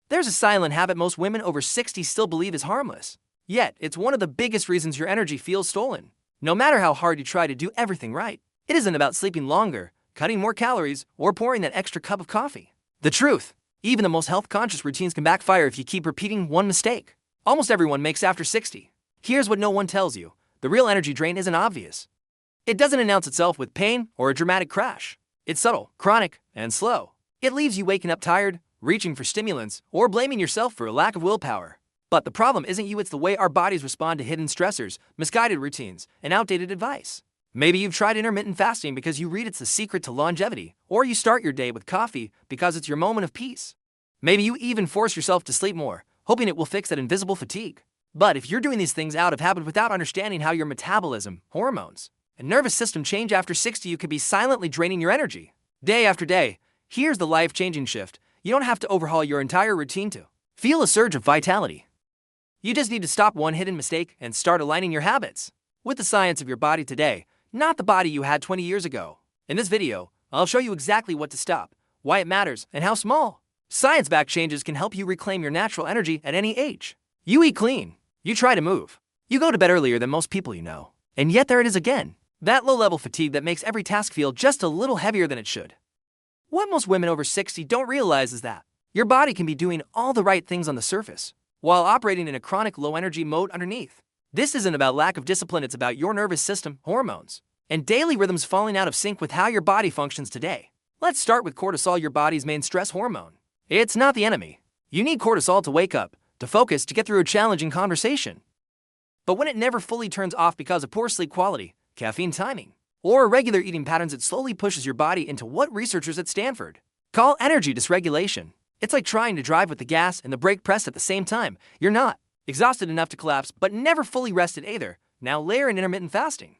There's a silent habit most women over 60 still believe is harmless. Yet, it's one of the biggest reasons your energy feels stolen. No matter how hard you try to do everything right, it isn't about sleeping longer, cutting more calories, or pouring that extra cup of coffee. The truth, even the most health-conscious routines can backfire if you keep repeating one mistake. Almost everyone makes after 60. Here's what no one tells you. The real energy drain isn't obvious. It doesn't announce itself with pain or a dramatic crash. It's subtle, chronic, and slow. It leaves you waking up tired, reaching for stimulants, or blaming yourself for a lack of willpower. But the problem isn't you, it's the way our bodies respond to hidden stressors, misguided routines, and outdated advice. Maybe you've tried intermittent fasting because you read it's the secret to longevity, or you start your day with coffee because it's your moment of peace. Maybe you even force yourself to sleep more, hoping it will fix that invisible fatigue. But if you're doing these things out of habit without understanding how your metabolism, hormones, and nervous system change after 60, you could be silently draining your energy. Day after day, here's the life-changing shift. You don't have to overhaul your entire routine to feel a surge of vitality. You just need to stop one hidden mistake and start aligning your habits with the science of your body today, not the body you had 20 years ago. In this video, I'll show you exactly what to stop, why it matters, and how small science-backed changes can help you reclaim your natural energy at any age. You eat clean. You try to move. You go to bed earlier than most people you know. And yet there it is again. That low-level fatigue that makes every task feel just a little heavier than it should. What most women over 60 don't realize is that your body can be doing all the right things on the surface, while operating in a chronic low-energy mode underneath. This isn't about lack of discipline, it's about your nervous system, hormones, and daily rhythms falling out of sync with how your body functions today. Let's start with cortisol, your body's main stress hormone. It's not the enemy. You need cortisol to wake up, to focus, to get through a challenging conversation. But when it never fully turns off because of poor sleep quality, caffeine timing, or irregular eating patterns, it slowly pushes your body into what researchers at Stanford call energy dysregulation. It's like trying to drive with the gas and the brake pressed at the same time. You're not exhausted enough to collapse, but never fully rested either. Now layer in intermittent fasting.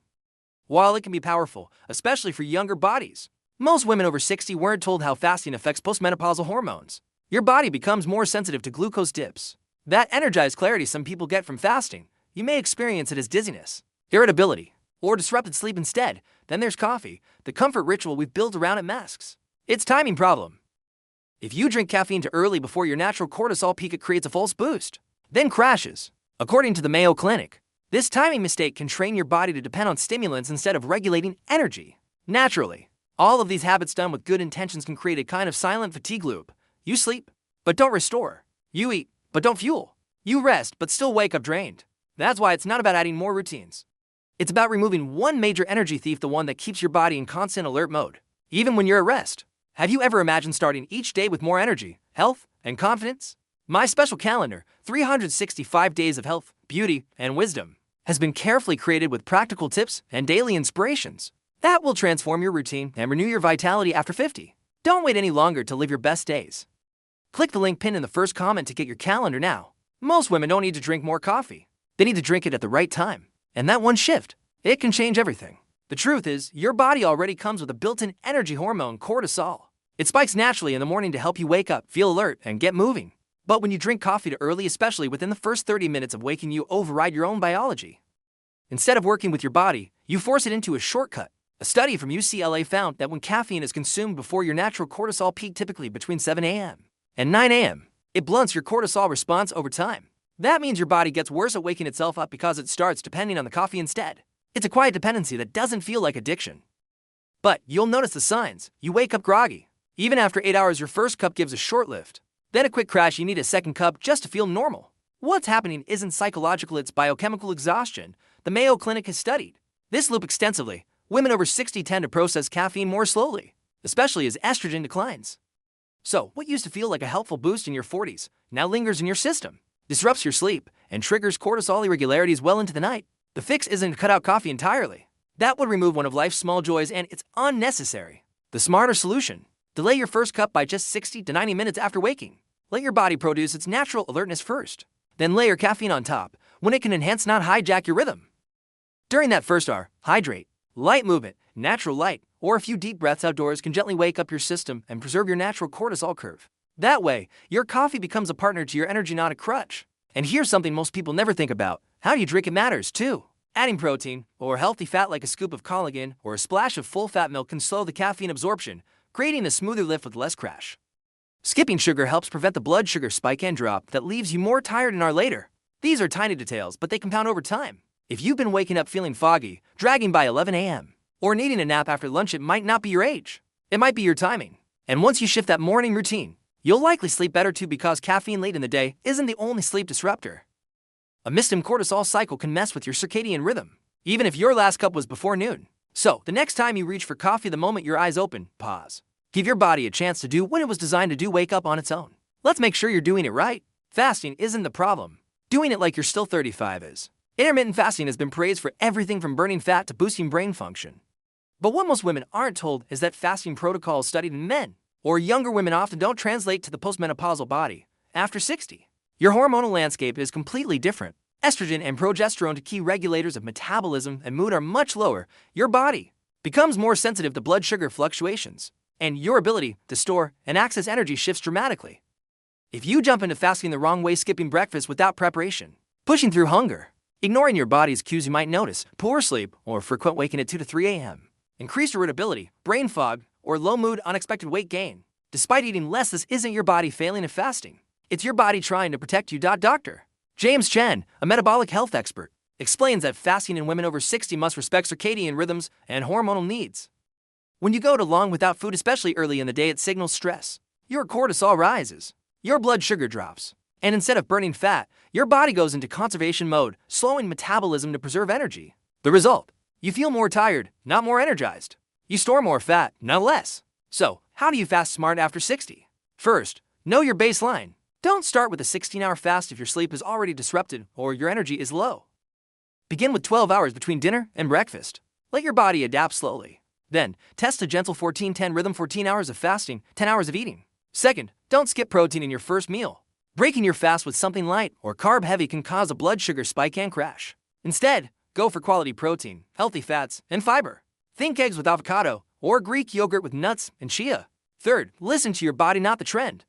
While it can be powerful, especially for younger bodies, most women over 60 weren't told how fasting affects postmenopausal hormones. Your body becomes more sensitive to glucose dips. That energized clarity some people get from fasting, you may experience it as dizziness, irritability, or disrupted sleep instead. Then there's coffee, the comfort ritual we've built around it masks its timing problem. If you drink caffeine too early before your natural cortisol peak, it creates a false boost, then crashes. According to the Mayo Clinic, this timing mistake can train your body to depend on stimulants instead of regulating energy naturally. All of these habits done with good intentions can create a kind of silent fatigue loop. You sleep, but don't restore. You eat, but don't fuel. You rest, but still wake up drained. That's why it's not about adding more routines. It's about removing one major energy thief, the one that keeps your body in constant alert mode, even when you're at rest. Have you ever imagined starting each day with more energy, health, and confidence? My special calendar, 365 Days of Health, Beauty, and Wisdom, has been carefully created with practical tips and daily inspirations that will transform your routine and renew your vitality after 50. Don't wait any longer to live your best days. Click the link pinned in the first comment to get your calendar now. Most women don't need to drink more coffee. They need to drink it at the right time. And that one shift, it can change everything. The truth is, your body already comes with a built-in energy hormone, cortisol. It spikes naturally in the morning to help you wake up, feel alert, and get moving. But when you drink coffee too early, especially within the first 30 minutes of waking, you override your own biology. Instead of working with your body, you force it into a shortcut. A study from UCLA found that when caffeine is consumed before your natural cortisol peak, typically between 7 a.m. and 9 a.m., it blunts your cortisol response over time. That means your body gets worse at waking itself up because it starts depending on the coffee instead. It's a quiet dependency that doesn't feel like addiction. But you'll notice the signs. You wake up groggy. Even after 8 hours, your first cup gives a short lift. Then a quick crash, you need a second cup just to feel normal. What's happening isn't psychological, it's biochemical exhaustion. The Mayo Clinic has studied this loop extensively. Women over 60 tend to process caffeine more slowly, especially as estrogen declines. So, what used to feel like a helpful boost in your 40s now lingers in your system, disrupts your sleep, and triggers cortisol irregularities well into the night. The fix isn't to cut out coffee entirely. That would remove one of life's small joys, and it's unnecessary. The smarter solution: delay your first cup by just 60 to 90 minutes after waking. Let your body produce its natural alertness first. Then layer caffeine on top, when it can enhance, not hijack your rhythm. During that first hour, hydrate. Light movement, natural light, or a few deep breaths outdoors can gently wake up your system and preserve your natural cortisol curve. That way, your coffee becomes a partner to your energy, not a crutch. And here's something most people never think about. How you drink it matters too. Adding protein or healthy fat like a scoop of collagen or a splash of full-fat milk can slow the caffeine absorption, creating a smoother lift with less crash. Skipping sugar helps prevent the blood sugar spike and drop that leaves you more tired an hour later. These are tiny details, but they compound over time. If you've been waking up feeling foggy, dragging by 11 a.m., or needing a nap after lunch, it might not be your age. It might be your timing. And once you shift that morning routine, you'll likely sleep better too, because caffeine late in the day isn't the only sleep disruptor. A mistim cortisol cycle can mess with your circadian rhythm, even if your last cup was before noon. So, the next time you reach for coffee, the moment your eyes open, pause. Give your body a chance to do what it was designed to do, wake up on its own. Let's make sure you're doing it right. Fasting isn't the problem. Doing it like you're still 35 is. Intermittent fasting has been praised for everything from burning fat to boosting brain function. But what most women aren't told is that fasting protocols studied in men or younger women often don't translate to the postmenopausal body after 60. Your hormonal landscape is completely different. Estrogen and progesterone, key regulators of metabolism and mood, are much lower. Your body becomes more sensitive to blood sugar fluctuations, and your ability to store and access energy shifts dramatically. If you jump into fasting the wrong way, skipping breakfast without preparation, pushing through hunger, ignoring your body's cues, you might notice poor sleep or frequent waking at 2 to 3 a.m., increased irritability, brain fog, or low mood, unexpected weight gain. Despite eating less, this isn't your body failing at fasting. It's your body trying to protect you. Dr. James Chen, a metabolic health expert, explains that fasting in women over 60 must respect circadian rhythms and hormonal needs. When you go too long without food, especially early in the day, it signals stress. Your cortisol rises, your blood sugar drops, and instead of burning fat, your body goes into conservation mode, slowing metabolism to preserve energy. The result? You feel more tired, not more energized. You store more fat, not less. So, how do you fast smart after 60? First, know your baseline. Don't start with a 16-hour fast if your sleep is already disrupted or your energy is low. Begin with 12 hours between dinner and breakfast. Let your body adapt slowly. Then, test a gentle 14-10 rhythm: 14 hours of fasting, 10 hours of eating. Second, don't skip protein in your first meal. Breaking your fast with something light or carb-heavy can cause a blood sugar spike and crash. Instead, go for quality protein, healthy fats, and fiber. Think eggs with avocado or Greek yogurt with nuts and chia. Third, listen to your body, not the trend.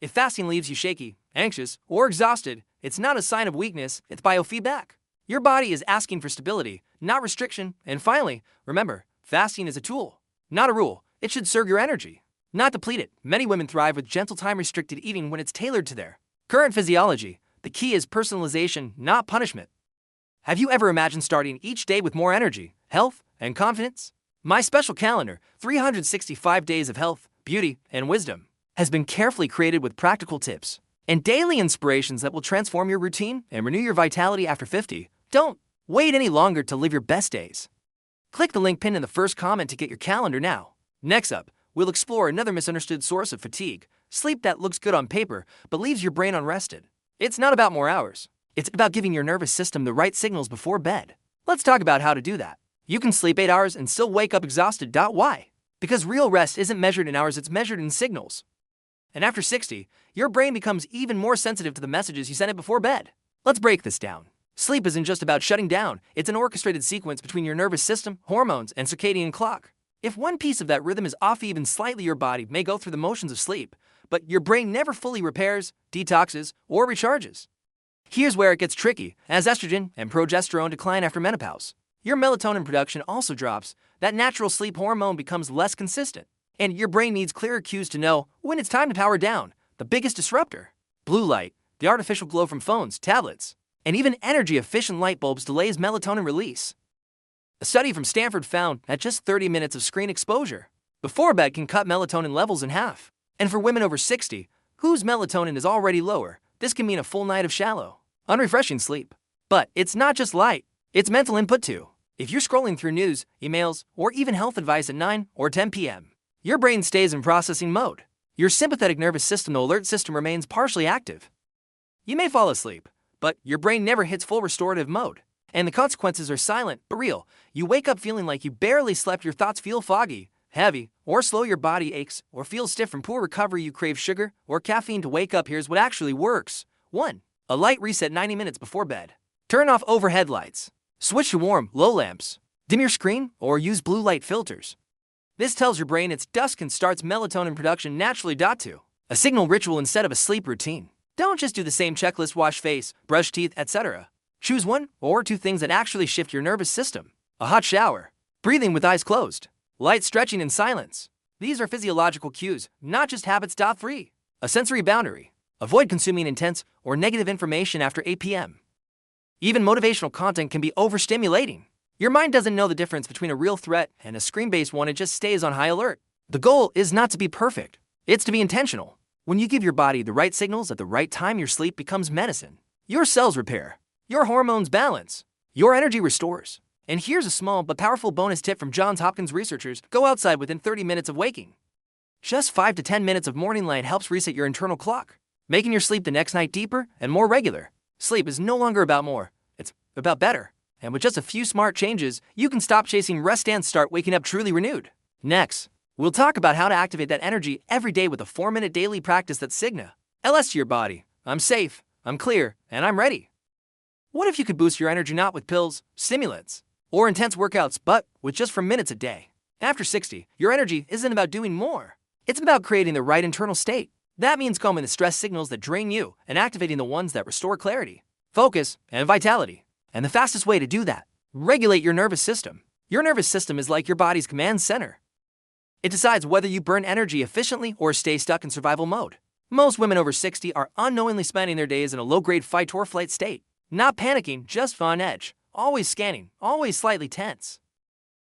If fasting leaves you shaky, anxious, or exhausted, it's not a sign of weakness, it's biofeedback. Your body is asking for stability, not restriction. And finally, remember, fasting is a tool, not a rule. It should serve your energy, not deplete it. Many women thrive with gentle, time-restricted eating when it's tailored to their current physiology. The key is personalization, not punishment. Have you ever imagined starting each day with more energy, health, and confidence? My special calendar, 365 Days of Health, Beauty, and Wisdom, has been carefully created with practical tips and daily inspirations that will transform your routine and renew your vitality after 50. Don't wait any longer to live your best days. Click the link pinned in the first comment to get your calendar now. Next up, we'll explore another misunderstood source of fatigue: sleep that looks good on paper but leaves your brain unrested. It's not about more hours. It's about giving your nervous system the right signals before bed. Let's talk about how to do that. You can sleep 8 hours and still wake up exhausted. Why? Because real rest isn't measured in hours, it's measured in signals. And after 60, your brain becomes even more sensitive to the messages you sent it before bed. Let's break this down. Sleep isn't just about shutting down, it's an orchestrated sequence between your nervous system, hormones, and circadian clock. If one piece of that rhythm is off even slightly, your body may go through the motions of sleep, but your brain never fully repairs, detoxes, or recharges. Here's where it gets tricky. As estrogen and progesterone decline after menopause, your melatonin production also drops. That natural sleep hormone becomes less consistent, and your brain needs clearer cues to know when it's time to power down. The biggest disruptor: blue light, the artificial glow from phones, tablets, and even energy-efficient light bulbs delays melatonin release. A study from Stanford found that just 30 minutes of screen exposure before bed can cut melatonin levels in half. And for women over 60, whose melatonin is already lower, this can mean a full night of shallow, unrefreshing sleep. But it's not just light, it's mental input too. If you're scrolling through news, emails, or even health advice at 9 or 10 p.m., your brain stays in processing mode. Your sympathetic nervous system, the alert system, remains partially active. You may fall asleep, but your brain never hits full restorative mode. And the consequences are silent but real. You wake up feeling like you barely slept, your thoughts feel foggy, heavy, or slow, your body aches or feels stiff from poor recovery, you crave sugar or caffeine to wake up. Here's what actually works. 1. A light reset 90 minutes before bed. Turn off overhead lights. Switch to warm, low lamps. Dim your screen or use blue light filters. This tells your brain it's dusk and starts melatonin production naturally. 2. A signal ritual instead of a sleep routine. Don't just do the same checklist: wash face, brush teeth, etc. Choose 1 or 2 things that actually shift your nervous system. A hot shower, breathing with eyes closed, light stretching in silence, These are physiological cues, not just habits. 3. A sensory boundary. Avoid consuming intense or negative information after 8 p.m. Even motivational content can be overstimulating. Your mind doesn't know the difference between a real threat and a screen-based one. It just stays on high alert. The goal is not to be perfect. It's to be intentional. When you give your body the right signals at the right time, your sleep becomes medicine. Your cells repair. Your hormones balance. Your energy restores. And here's a small but powerful bonus tip from Johns Hopkins researchers. Go outside within 30 minutes of waking. Just 5 to 10 minutes of morning light helps reset your internal clock, making your sleep the next night deeper and more regular. Sleep is no longer about more, it's about better. And with just a few smart changes, you can stop chasing rest and start waking up truly renewed. Next, we'll talk about how to activate that energy every day with a 4-minute daily practice that Cigna LS to your body. I'm safe, I'm clear, and I'm ready. What if you could boost your energy not with pills, stimulants, or intense workouts, but with just 4 minutes a day? After 60, your energy isn't about doing more. It's about creating the right internal state. That means calming the stress signals that drain you and activating the ones that restore clarity, focus, and vitality. And the fastest way to do that, regulate your nervous system. Your nervous system is like your body's command center. It decides whether you burn energy efficiently or stay stuck in survival mode. Most women over 60 are unknowingly spending their days in a low-grade fight-or-flight state. Not panicking, just on edge, always scanning, always slightly tense.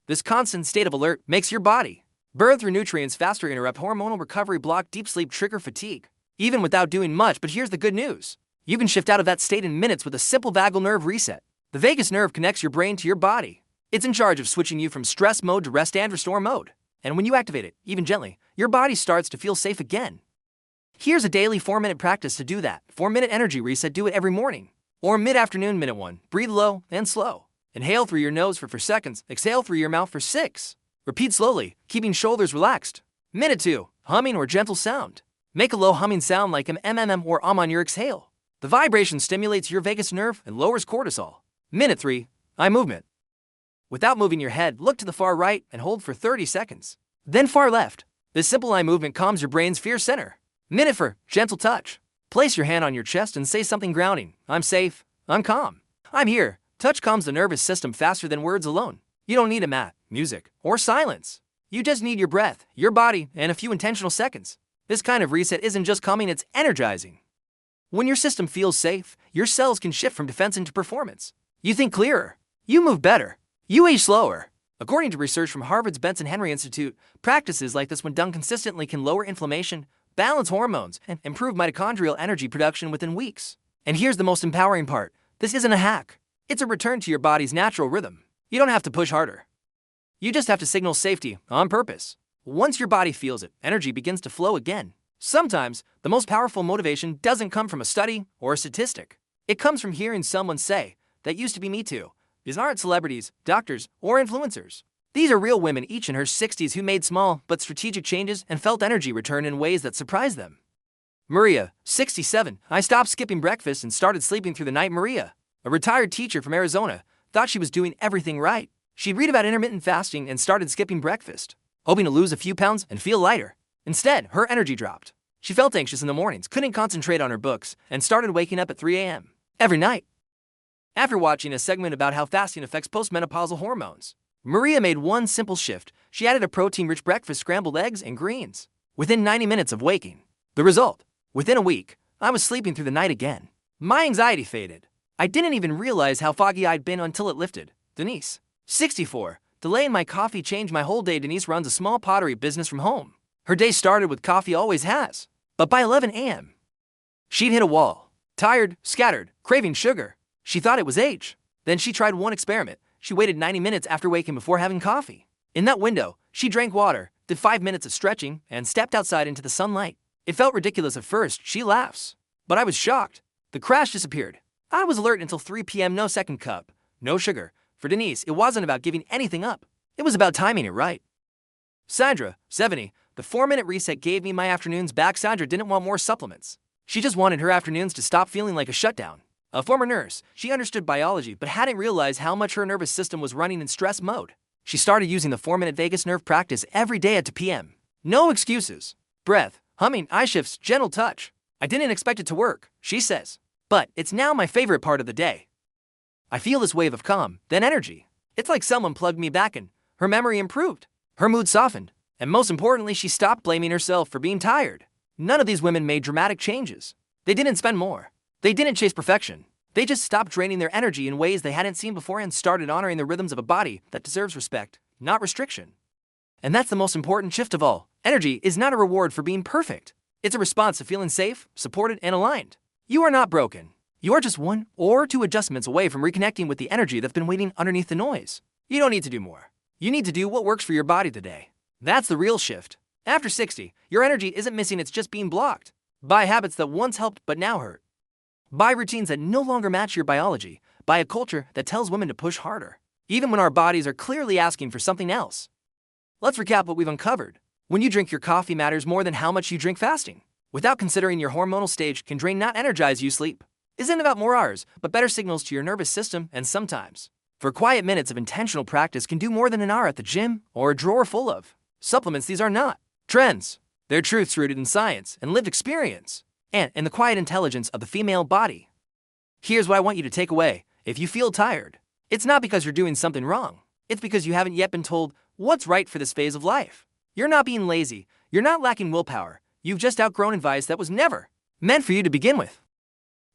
This constant state of alert makes your body burn through nutrients faster, interrupt hormonal recovery, block deep sleep, trigger fatigue, even without doing much. But here's the good news. You can shift out of that state in minutes with a simple vagal nerve reset. The vagus nerve connects your brain to your body. It's in charge of switching you from stress mode to rest and restore mode. And when you activate it, even gently, your body starts to feel safe again. Here's a daily 4-minute practice to do that. 4-minute energy reset. Do it every morning or mid-afternoon. Minute 1. Breathe low and slow. Inhale through your nose for 4 seconds. Exhale through your mouth for 6. Repeat slowly, keeping shoulders relaxed. Minute 2. Humming or gentle sound. Make a low humming sound like mm or on your exhale. The vibration stimulates your vagus nerve and lowers cortisol. Minute 3. Eye movement. Without moving your head, look to the far right and hold for 30 seconds. Then far left. This simple eye movement calms your brain's fear center. Minute 4. Gentle touch. Place your hand on your chest and say something grounding. I'm safe. I'm calm. I'm here. Touch calms the nervous system faster than words alone. You don't need a mat, music, or silence. You just need your breath, your body, and a few intentional seconds. This kind of reset isn't just calming, it's energizing. When your system feels safe, your cells can shift from defense into performance. You think clearer. You move better. You age slower. According to research from Harvard's Benson Henry Institute, practices like this, when done consistently, can lower inflammation, balance hormones, and improve mitochondrial energy production within weeks. And here's the most empowering part. This isn't a hack. It's a return to your body's natural rhythm. You don't have to push harder. You just have to signal safety on purpose. Once your body feels it, energy begins to flow again. Sometimes, the most powerful motivation doesn't come from a study or a statistic. It comes from hearing someone say, "That used to be me too." These aren't celebrities, doctors, or influencers. These are real women, each in her 60s, who made small but strategic changes and felt energy return in ways that surprised them. Maria, 67. I stopped skipping breakfast and started sleeping through the night. Maria, a retired teacher from Arizona, thought she was doing everything right. She'd read about intermittent fasting and started skipping breakfast, hoping to lose a few pounds and feel lighter. Instead, her energy dropped. She felt anxious in the mornings, couldn't concentrate on her books, and started waking up at 3 a.m. every night. After watching a segment about how fasting affects postmenopausal hormones, Maria made one simple shift. She added a protein-rich breakfast, scrambled eggs, and greens. Within 90 minutes of waking, the result? Within a week, I was sleeping through the night again. My anxiety faded. I didn't even realize how foggy I'd been until it lifted. Denise, 64. Delaying my coffee changed my whole day. Denise runs a small pottery business from home. Her day started with coffee, always has. But by 11 a.m., she'd hit a wall. Tired, scattered, craving sugar. She thought it was age. Then she tried one experiment. She waited 90 minutes after waking before having coffee. In that window, she drank water, did 5 minutes of stretching, and stepped outside into the sunlight. It felt ridiculous at first, she laughs. But I was shocked. The crash disappeared. I was alert until 3 p.m. No second cup, no sugar. For Denise, it wasn't about giving anything up. It was about timing it right. Sandra, 70. The 4-minute reset gave me my afternoons back. Sandra didn't want more supplements. She just wanted her afternoons to stop feeling like a shutdown. A former nurse, she understood biology but hadn't realized how much her nervous system was running in stress mode. She started using the 4-minute vagus nerve practice every day at 2 p.m. No excuses. Breath, humming, eye shifts, gentle touch. I didn't expect it to work, she says. But it's now my favorite part of the day. I feel this wave of calm, then energy. It's like someone plugged me back in. Her memory improved. Her mood softened. And most importantly, she stopped blaming herself for being tired. None of these women made dramatic changes. They didn't spend more. They didn't chase perfection. They just stopped draining their energy in ways they hadn't seen before and started honoring the rhythms of a body that deserves respect, not restriction. And that's the most important shift of all. Energy is not a reward for being perfect. It's a response to feeling safe, supported, and aligned. You are not broken. You are just one or two adjustments away from reconnecting with the energy that's been waiting underneath the noise. You don't need to do more. You need to do what works for your body today. That's the real shift. After 60, your energy isn't missing, it's just being blocked by habits that once helped but now hurt. By routines that no longer match your biology. By a culture that tells women to push harder, even when our bodies are clearly asking for something else. Let's recap what we've uncovered. When you drink, your coffee matters more than how much you drink fasting. Without considering your hormonal stage can drain, not energize you. Sleep isn't about more hours, but better signals to your nervous system, and sometimes, for quiet minutes of intentional practice can do more than an hour at the gym or a drawer full of supplements. These are not trends. They're truths rooted in science and lived experience, and in the quiet intelligence of the female body. Here's what I want you to take away. If you feel tired, it's not because you're doing something wrong. It's because you haven't yet been told what's right for this phase of life. You're not being lazy. You're not lacking willpower. You've just outgrown advice that was never meant for you to begin with.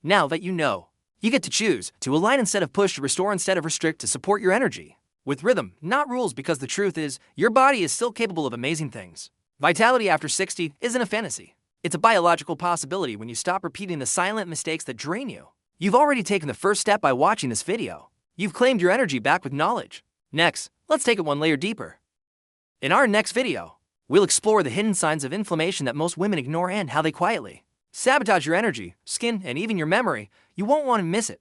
Now that you know, you get to choose to align instead of push, to restore instead of restrict, to support your energy with rhythm, not rules, because the truth is, your body is still capable of amazing things. Vitality after 60 isn't a fantasy. It's a biological possibility when you stop repeating the silent mistakes that drain you. You've already taken the first step by watching this video. You've claimed your energy back with knowledge. Next, let's take it one layer deeper. In our next video, we'll explore the hidden signs of inflammation that most women ignore and how they quietly sabotage your energy, skin, and even your memory. You won't want to miss it.